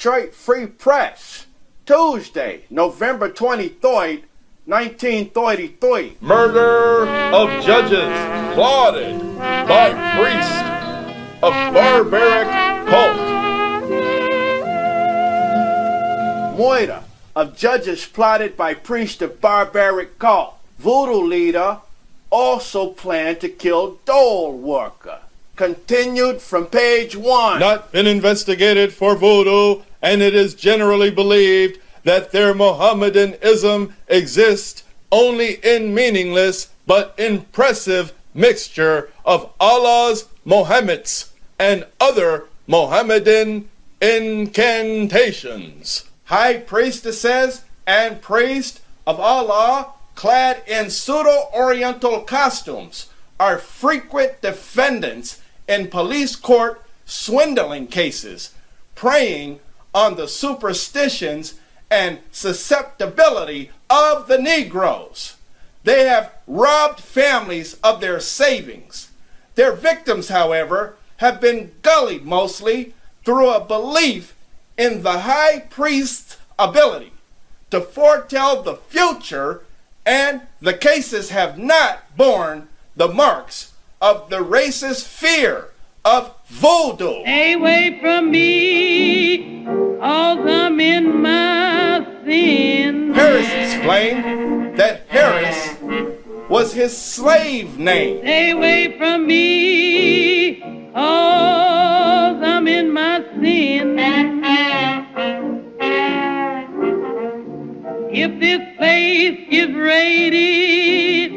Detroit Free Press, Tuesday, November 23rd, 1933. Murder of judges plotted by priest of barbaric cult. Murder of judges plotted by priest of barbaric cult. Voodoo leader also planned to kill dole worker. Continued from page 1. Not been investigated for voodoo, and it is generally believed that their Mohammedanism exists only in meaningless but impressive mixture of Allah's Mohammeds and other Mohammedan incantations. High priestesses and priest of Allah, clad in pseudo-oriental costumes, are frequent defendants in police court swindling cases, preying on the superstitions and susceptibility of the Negroes. They have robbed families of their savings. Their victims, however, have been gullied mostly through a belief in the high priest's ability to foretell the future, and the cases have not borne the marks of the racist fear of voodoo. Stay away from me, 'cause I'm in my sin. Harris explained that Harris was his slave name. Stay away from me, 'cause I'm in my sin. If this place is raided,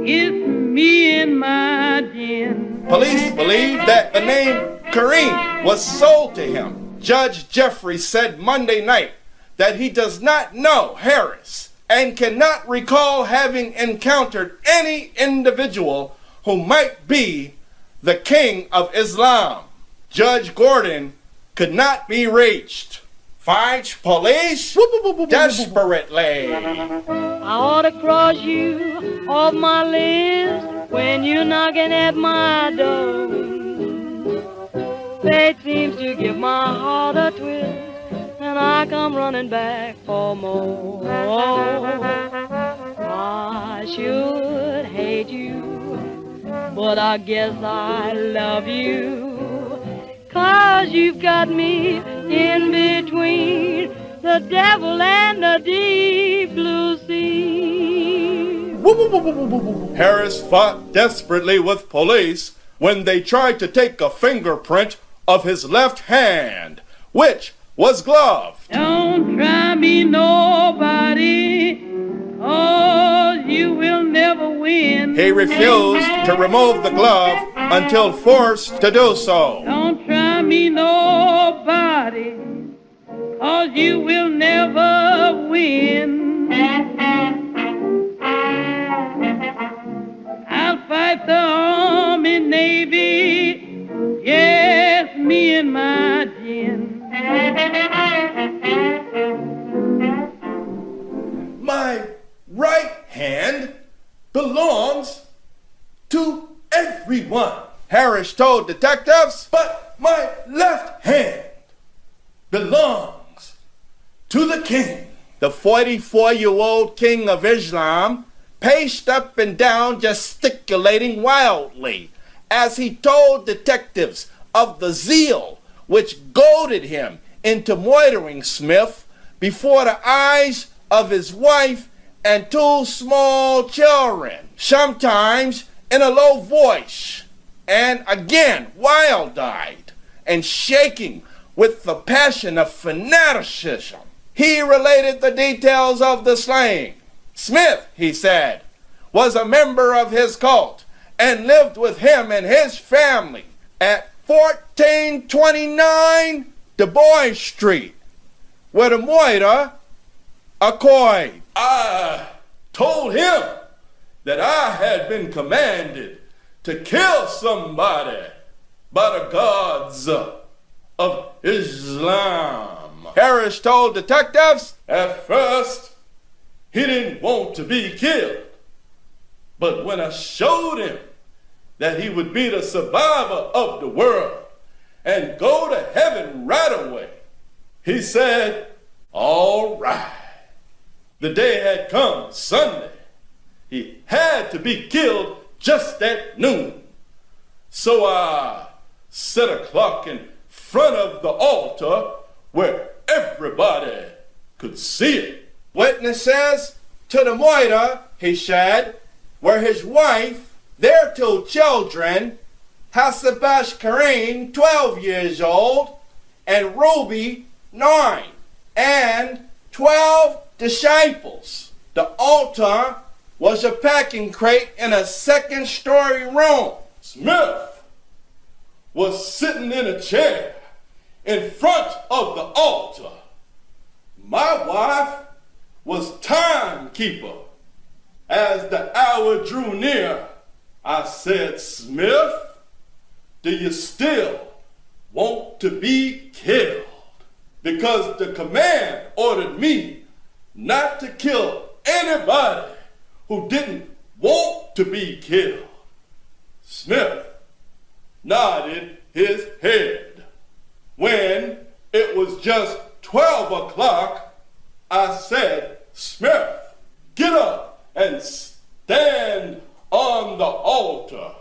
it's me and my den. Police believe that the name Kareem was sold to him. Judge Jeffrey said Monday night that he does not know Harris and cannot recall having encountered any individual who might be the King of Islam. Judge Gordon could not be reached. Finds police desperately. I ought to cross you off my list when you're knocking at my door. Fate seems to give my heart a twist, and I come running back for more. I should hate you, but I guess I love you, 'cause you've got me in between the devil and the deep blue sea. Harris fought desperately with police when they tried to take a fingerprint of his left hand, which was gloved. Don't try me, nobody, 'cause you will never win. He refused to remove the glove until forced to do so. Don't try me, nobody, 'cause you will never win. I'll fight the Army, Navy, yes, me and my gin. My right hand belongs to everyone, Harris told detectives, but my left hand belongs to the king. The 44-year-old king of Islam paced up and down, gesticulating wildly as he told detectives of the zeal which goaded him into murdering Smith before the eyes of his wife and 2 small children, sometimes in a low voice, and again wild-eyed and shaking with the passion of fanaticism. He related the details of the slaying. Smith, he said, was a member of his cult and lived with him and his family at 1429 Du Bois Street, where the murder occurred. I told him that I had been commanded to kill somebody by the gods of Islam. Harris told detectives, at first, he didn't want to be killed. But when I showed him that he would be the survivor of the world and go to heaven right away, He said, all right. The day had come, Sunday. He had to be killed just at noon. So I set a clock in front of the altar where everybody could see it. Witness says, to the moida, he said, where his wife, their 2 children, ℌ𝔞𝔫𝔦𝔣, 12 years old, and Ruby, 9, and 12 disciples. The altar was a packing crate in a 2nd-story room. Smith was sitting in a chair in front of the altar. My wife was timekeeper. As the hour drew near, I said, Smith, do you still want to be killed? Because the command ordered me not to kill anybody who didn't want to be killed. Smith nodded his head. When it was just 12 o'clock, I said, Smith, get up and stand on the altar.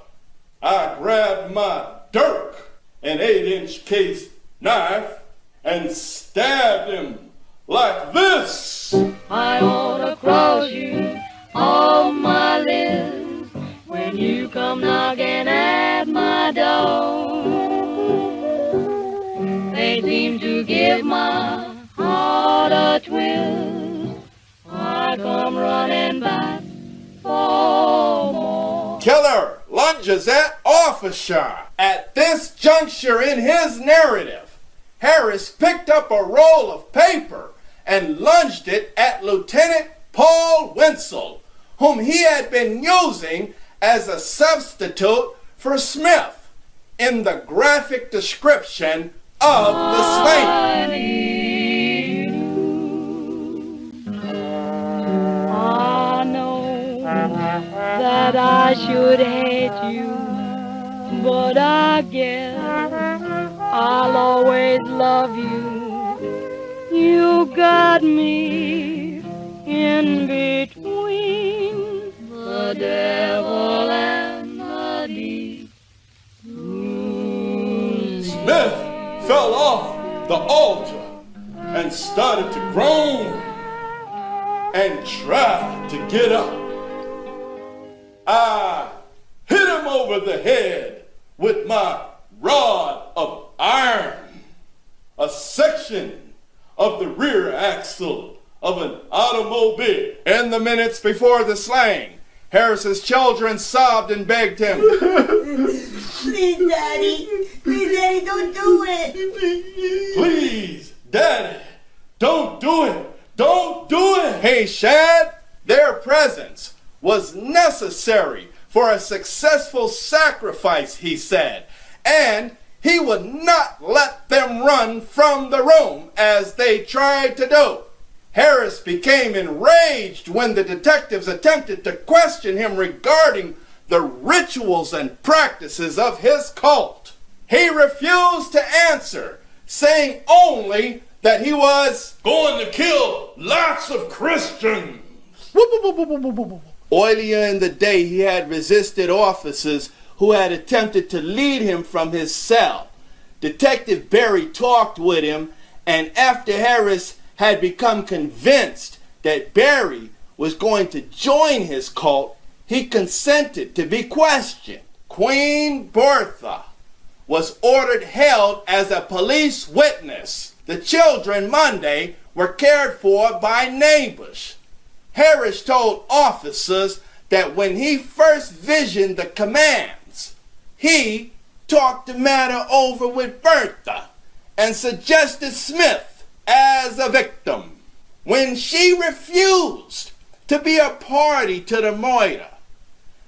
I grabbed my dirk, an 8-inch case knife, and stabbed him like this. I wanna cross you off my list when you come knocking at my door. They seem to give my heart a twist. I come running back for more. Killer lunges at officer. At this juncture in his narrative, Harris picked up a roll of paper and lunged it at Lieutenant Paul Wenzel, whom he had been using as a substitute for Smith in the graphic description of the slaying. I know that I should hate you, but I guess I'll always love you. You got me in between the devil and the deep blue. Smith fell off the altar and started to groan and tried to get up. I hit him over the head with my rod of iron. A section of the rear axle of an automobile. In the minutes before the slaying, Harris's children sobbed and begged him, Please, Daddy, don't do it. Please, Daddy, don't do it. Don't do it. he said their presence was necessary for a successful sacrifice, he said, and he would not let them run from the room as they tried to do. Harris became enraged when the detectives attempted to question him regarding the rituals and practices of his cult. He refused to answer, saying only that he was going to kill lots of Christians. Earlier in the day, he had resisted officers who had attempted to lead him from his cell. Detective Berry talked with him, and after Harris had become convinced that Berry was going to join his cult, he consented to be questioned. Queen Bertha was ordered held as a police witness. The children Monday were cared for by neighbors. Harris told officers that when he first visioned the commands, he talked the matter over with Bertha and suggested Smith as a victim. When she refused to be a party to the murder,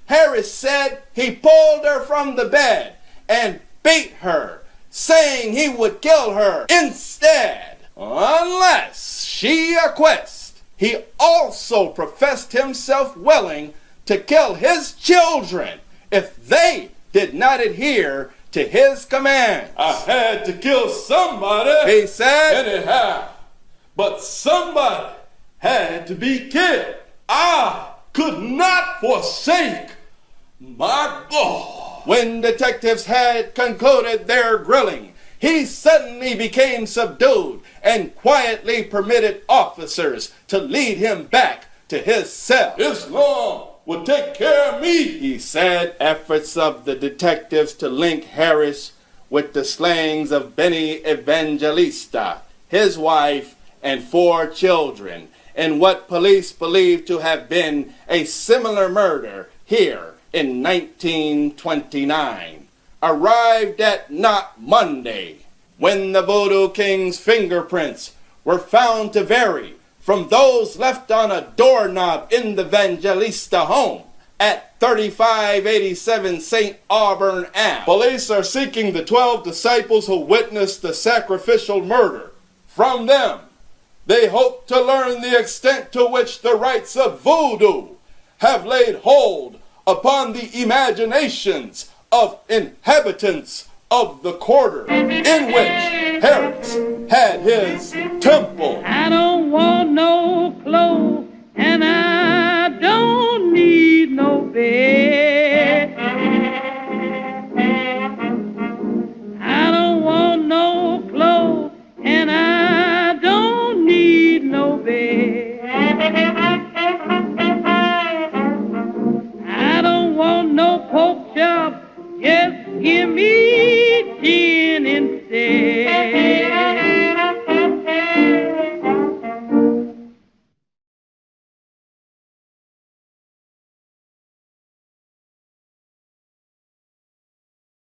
Harris said he pulled her from the bed and beat her, saying he would kill her instead unless she acquiesced. He also professed himself willing to kill his children if they did not adhere to his command. I had to kill somebody. He said, Anyhow, but somebody had to be killed. I could not forsake my God. When detectives had concluded their grilling, he suddenly became subdued and quietly permitted officers to lead him back to his cell. Islam will take care of me, He said. Efforts of the detectives to link Harris with the slayings of Benny Evangelista, his wife, and 4 children, in what police believe to have been a similar murder here in 1929, arrived at not Monday, when the Voodoo King's fingerprints were found to vary from those left on a doorknob in the Evangelista home at 3587 St. Auburn Ave. Police are seeking the 12 disciples who witnessed the sacrificial murder. From them, they hope to learn the extent to which the rites of voodoo have laid hold upon the imaginations of inhabitants of the quarter in which Harris had his temple. I don't want no clothes and I don't need no bed. I don't want no clothes and I don't need no bed. I don't want no pork chop, just give me gin instead.